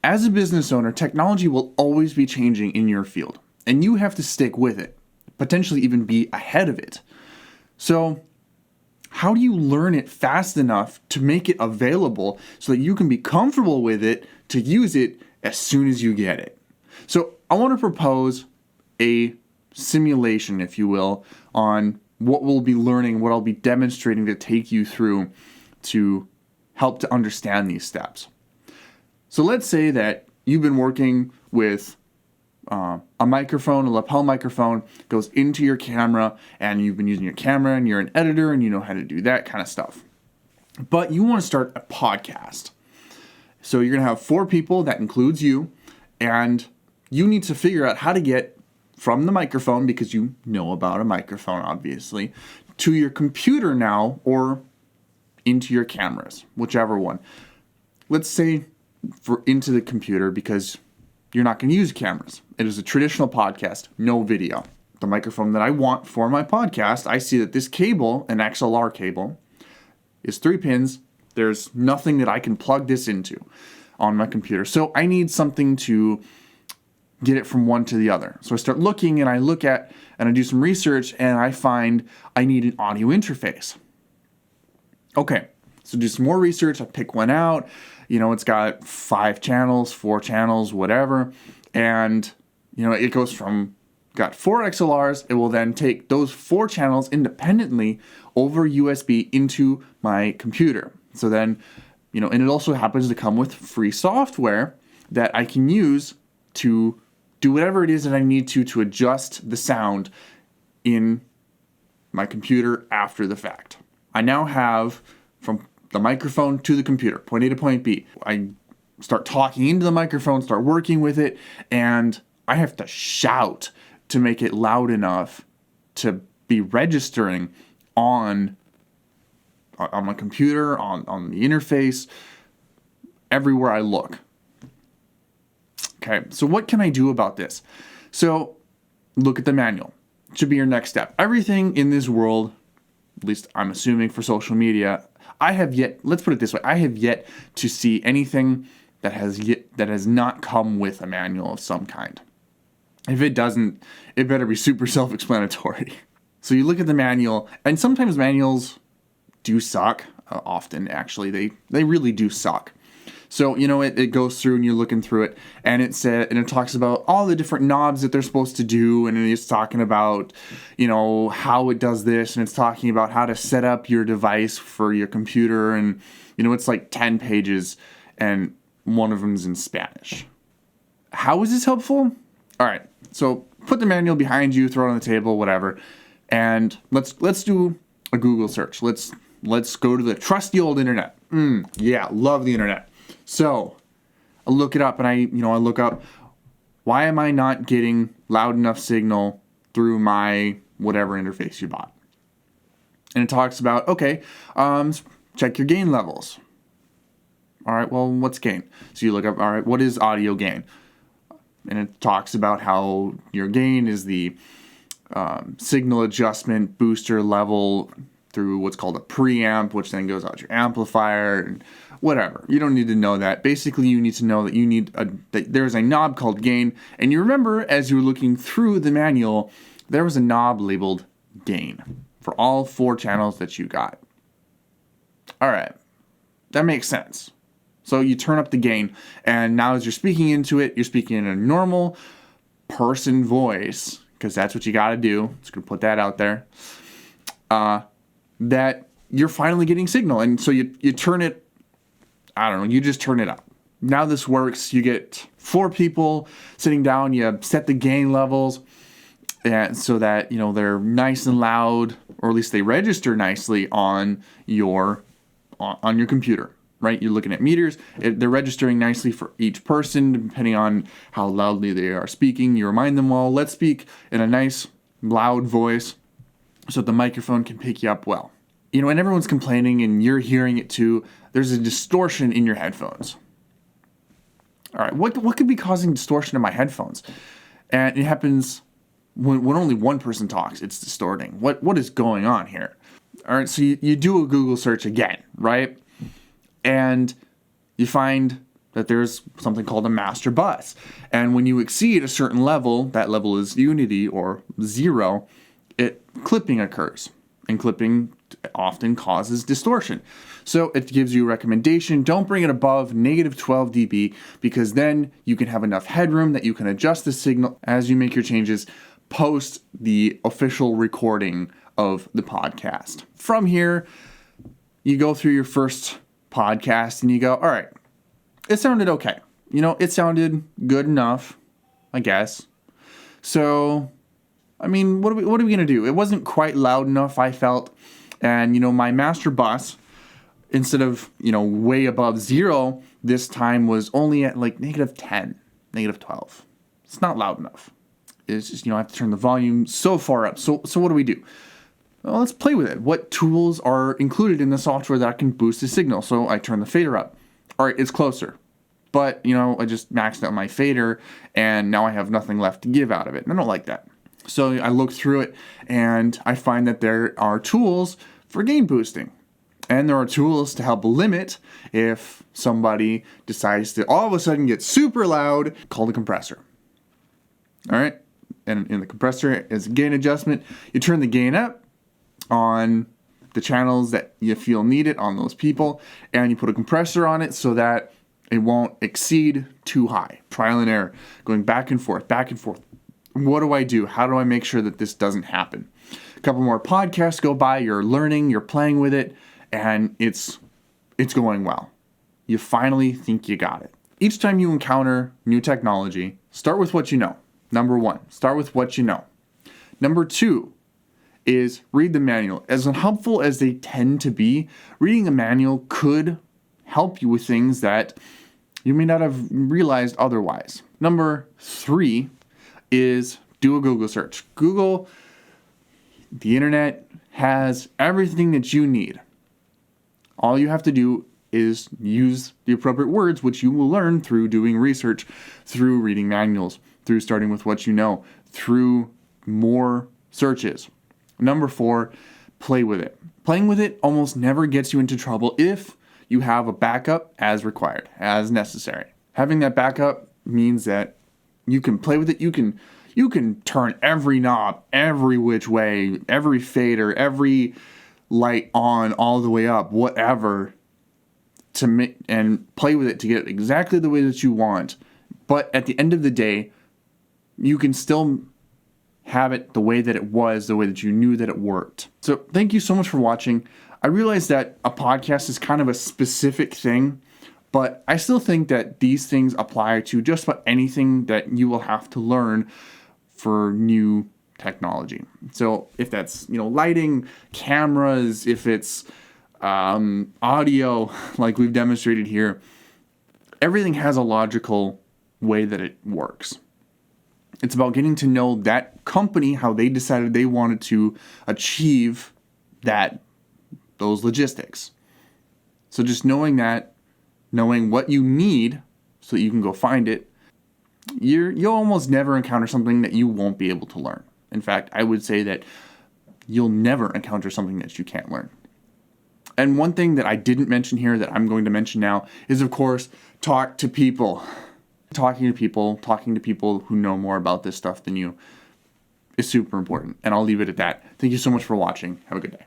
As a business owner, technology will always be changing in your field, and you have to stick with it, potentially even be ahead of it. So, how do you learn it fast enough to make it available so that you can be comfortable with it to use it as soon as you get it? So, I want to propose a simulation, if you will, on what we'll be learning, what I'll be demonstrating to take you through to help to understand these steps. So let's say that you've been working with a microphone, a lapel microphone, goes into your camera, and you've been using your camera, and you're an editor, and you know how to do that kind of stuff. But you want to start a podcast. So you're going to have 4 people, that includes you, and you need to figure out how to get from the microphone, because you know about a microphone, obviously, to your computer now, or into your cameras, whichever one. Let's say into the computer, because you're not going to use cameras. It is a traditional podcast, no video. The microphone that I want for my podcast, I see that this cable, an XLR cable, is 3 pins. There's nothing that I can plug this into on my computer. So I need something to get it from one to the other. So I start looking, and I look at, and I do some research, and I find I need an audio interface. Okay, so do some more research. I pick one out. It's got 5 channels, 4 channels, whatever. And, it goes from, got 4 XLRs. It will then take those 4 channels independently over USB into my computer. So then, and it also happens to come with free software that I can use to do whatever it is that I need to adjust the sound in my computer after the fact. I now have from the microphone to the computer, point A to point B. I start talking into the microphone, start working with it, and I have to shout to make it loud enough to be registering on my computer, on the interface, everywhere I look. Okay, so what can I do about this? So look at the manual. It should be your next step. Everything in this world, at least I'm assuming for social media, let's put it this way, I have yet to see anything that has not come with a manual of some kind. If it doesn't, it better be super self-explanatory. So you look at the manual, and sometimes manuals do suck. Often, actually, they really do suck. So, it goes through, and you're looking through it, and it talks about all the different knobs that they're supposed to do, and it's talking about, how it does this, and it's talking about how to set up your device for your computer, and, it's like 10 pages, and one of them's in Spanish. How is this helpful? All right, so put the manual behind you, throw it on the table, whatever, and let's do a Google search. Let's go to the trusty old internet. Yeah, love the internet. So I look it up, and I look up, why am I not getting loud enough signal through my whatever interface you bought? And it talks about, okay, check your gain levels. All right, well, what's gain? So you look up, all right, what is audio gain? And it talks about how your gain is the signal adjustment booster level through what's called a preamp, which then goes out your amplifier, and whatever. You don't need to know that. Basically, you need to know that that there's a knob called gain, and you remember as you were looking through the manual, there was a knob labeled gain for all 4 channels that you got. All right, that makes sense. So you turn up the gain, and now as you're speaking into it, you're speaking in a normal person voice, because that's what you got to do. Just gonna put that out there. That you're finally getting signal, and so you turn it. I don't know, you just turn it up. Now this works. You get 4 people sitting down, you set the gain levels, and so that, they're nice and loud, or at least they register nicely on your computer, right? You're looking at meters. They're registering nicely for each person, depending on how loudly they are speaking. You remind them, well, let's speak in a nice, loud voice so that the microphone can pick you up well. And everyone's complaining, and you're hearing it too. There's a distortion in your headphones. All right, what could be causing distortion in my headphones? And it happens when only one person talks. It's distorting. What is going on here? All right, so you do a Google search again, right? And you find that there's something called a master bus. And when you exceed a certain level, that level is unity or 0, clipping occurs. And clipping often causes distortion. So it gives you a recommendation. Don't bring it above negative 12 dB, because then you can have enough headroom that you can adjust the signal as you make your changes post the official recording of the podcast. From here, you go through your first podcast and you go, all right, it sounded okay. It sounded good enough, I guess. So, I mean, what are we going to do? It wasn't quite loud enough, I felt. And, my master bus, instead of, way above 0, this time was only at like negative 10, negative 12. It's not loud enough. It's just, I have to turn the volume so far up. So what do we do? Well, let's play with it. What tools are included in the software that can boost the signal? So I turn the fader up. All right, it's closer. But, I just maxed out my fader, and now I have nothing left to give out of it. And I don't like that. So I look through it, and I find that there are tools for gain boosting. And there are tools to help limit if somebody decides to all of a sudden get super loud, called a compressor. All right? And in the compressor is a gain adjustment. You turn the gain up on the channels that you feel need it on those people, and you put a compressor on it so that it won't exceed too high. Trial and error, going back and forth, back and forth. What do I do? How do I make sure that this doesn't happen? A couple more podcasts go by, you're learning, you're playing with it, and it's going well. You finally think you got it. Each time you encounter new technology, start with what you know. Number 1, start with what you know. Number 2 is read the manual. As unhelpful as they tend to be, reading the manual could help you with things that you may not have realized otherwise. Number 3 is do a Google search. Google, the internet, has everything that you need. All you have to do is use the appropriate words, which you will learn through doing research, through reading manuals, through starting with what you know, through more searches. Number 4, play with it. Playing with it almost never gets you into trouble if you have a backup as required, as necessary. Having that backup means that you can play with it. You can turn every knob, every which way, every fader, every light on, all the way up, whatever, to make and play with it to get it exactly the way that you want. But at the end of the day, you can still have it the way that it was, the way that you knew that it worked. So thank you so much for watching. I realize that a podcast is kind of a specific thing, but I still think that these things apply to just about anything that you will have to learn for new technology. So if that's, lighting, cameras, if it's audio, like we've demonstrated here, everything has a logical way that it works. It's about getting to know that company, how they decided they wanted to achieve those logistics. So just knowing what you need so that you can go find it, you'll almost never encounter something that you won't be able to learn. In fact, I would say that you'll never encounter something that you can't learn. And one thing that I didn't mention here that I'm going to mention now is, of course, talk to people. Talking to people who know more about this stuff than you is super important. And I'll leave it at that. Thank you so much for watching. Have a good day.